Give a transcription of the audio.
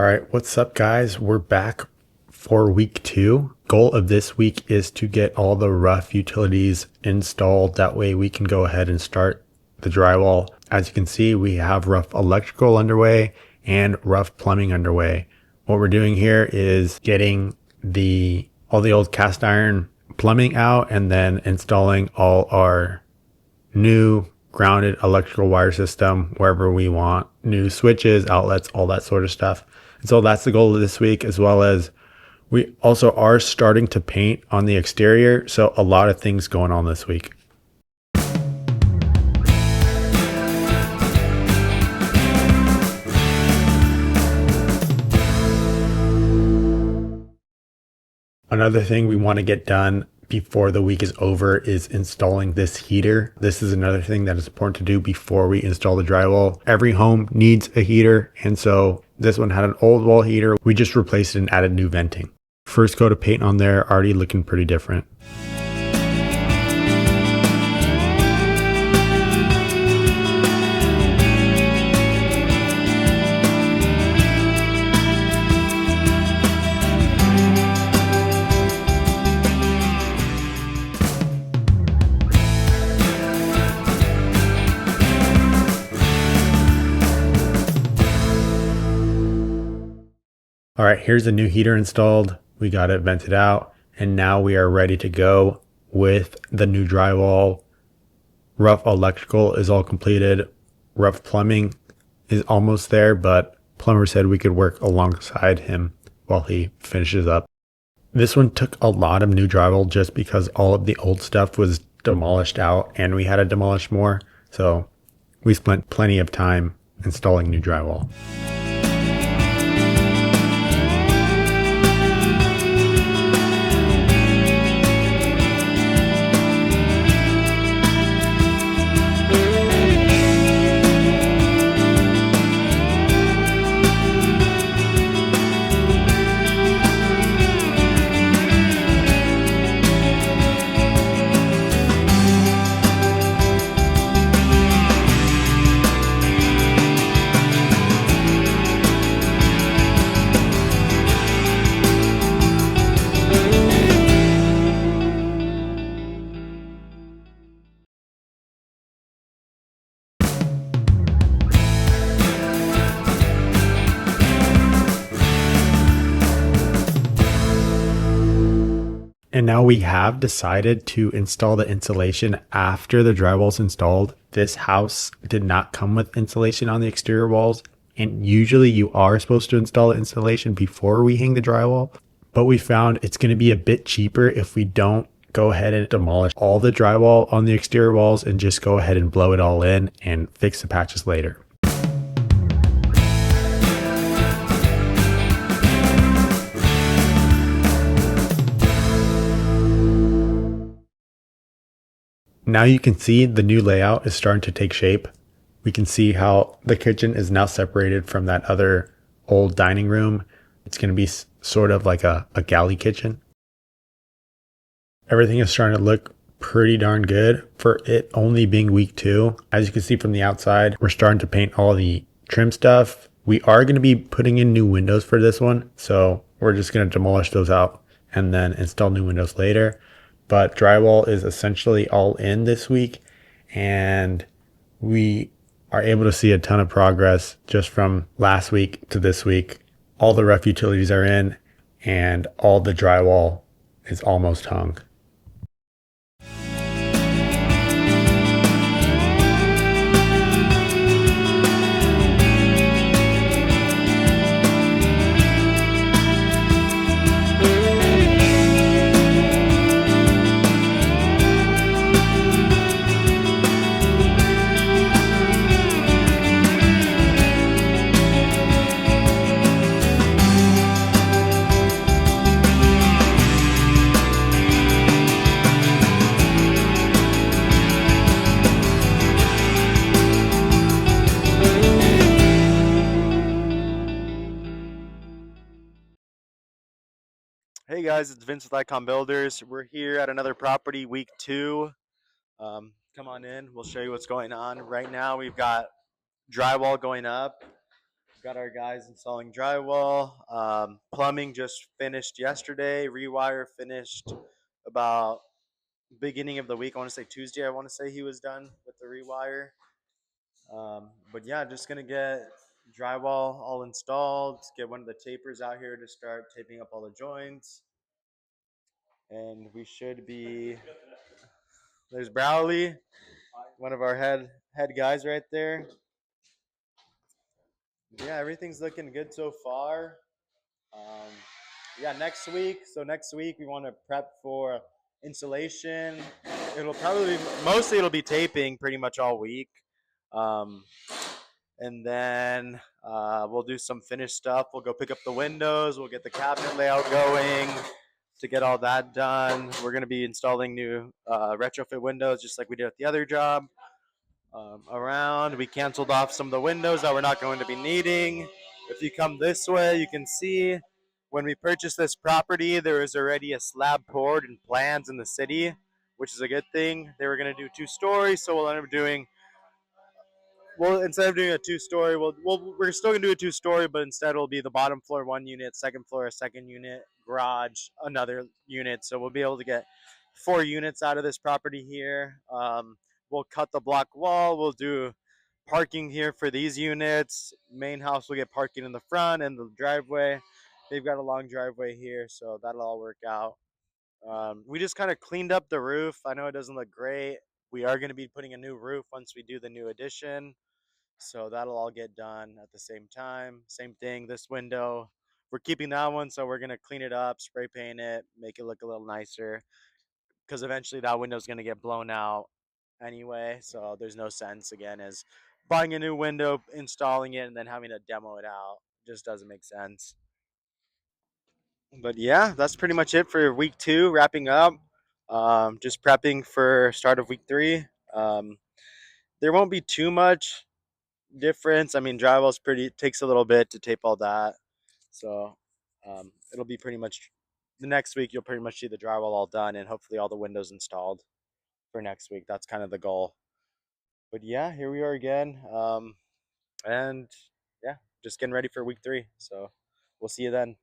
right, what's up, guys? We're back for week 2. Goal of this week is to get all the rough utilities installed. That way we can go ahead and start the drywall. As you can see, we have rough electrical underway and rough plumbing underway. What we're doing here is getting all the old cast iron plumbing out and then installing all our new grounded electrical wire system wherever we want, new switches, outlets, all that sort of stuff. And so that's the goal of this week, as well as we also are starting to paint on the exterior. So a lot of things going on this week. Another thing we want to get done before the week is over is installing this heater. This is another thing that is important to do before we install the drywall. Every home needs a heater, and so this one had an old wall heater. We just replaced it and added new venting. First coat of paint on there, already looking pretty different. All right, here's the new heater installed. We got it vented out, and now we are ready to go with the new drywall. Rough electrical is all completed. Rough plumbing is almost there, but plumber said we could work alongside him while he finishes up. This one took a lot of new drywall just because all of the old stuff was demolished out and we had to demolish more. So we spent plenty of time installing new drywall. And now we have decided to install the insulation after the drywall's installed. This house did not come with insulation on the exterior walls, and usually you are supposed to install the insulation before we hang the drywall. But we found it's going to be a bit cheaper if we don't go ahead and demolish all the drywall on the exterior walls and just go ahead and blow it all in and fix the patches later. Now you can see the new layout is starting to take shape. We can see how the kitchen is now separated from that other old dining room. It's going to be sort of like a galley kitchen. Everything is starting to look pretty darn good for it only being week 2. As you can see from the outside, we're starting to paint all the trim stuff. We are going to be putting in new windows for this one. So we're just going to demolish those out and then install new windows later. But drywall is essentially all in this week, and we are able to see a ton of progress just from last week to this week. All the rough utilities are in, and all the drywall is almost hung. Hey guys, it's Vince with Icon Builders. We're here at another property, week 2. Come on in, we'll show you what's going on. Right now we've got drywall going up. We've got our guys installing drywall. Plumbing just finished yesterday. Rewire finished about beginning of the week. I want to say Tuesday. I want to say he was done with the rewire. But yeah, just gonna get drywall all installed. Get one of the tapers out here to start taping up all the joints, and we should be. There's Browley, one of our head guys right there. Yeah, everything's looking good so far. Um, yeah, next week. So next week we want to prep for installation. It'll probably mostly it'll be taping pretty much all week. Um, and then we'll do some finished stuff. We'll go pick up the windows. We'll get the cabinet layout going to get all that done. We're going to be installing new retrofit windows just like we did at the other job. Around, we canceled off some of the windows that we're not going to be needing. If you come this way, you can see when we purchased this property, there was already a slab poured and plans in the city, which is a good thing. They were going to do 2 stories, so we'll end up doing well, instead of doing a 2 story, we're still gonna do a 2 story, but instead it'll be the bottom floor one unit, second floor a second unit, garage another unit. So we'll be able to get 4 units out of this property here. We'll cut the block wall. We'll do parking here for these units. Main house will get parking in the front and the driveway. They've got a long driveway here, so that'll all work out. We just kind of cleaned up the roof. I know it doesn't look great. We are going to be putting a new roof once we do the new addition. So that'll all get done at the same time. Same thing, this window. We're keeping that one, so we're gonna clean it up, spray paint it, make it look a little nicer. Because eventually that window's gonna get blown out anyway. So there's no sense again as buying a new window, installing it, and then having to demo it out. Just doesn't make sense. But yeah, that's pretty much it for week 2, wrapping up. Just prepping for start of week 3. Um, there won't be too much difference. I mean, drywall's pretty takes a little bit to tape all that, so it'll be pretty much the next week. You'll pretty much see the drywall all done and hopefully all the windows installed for next week. That's kind of the goal. But yeah, here we are again, and yeah, just getting ready for week 3. So we'll see you then.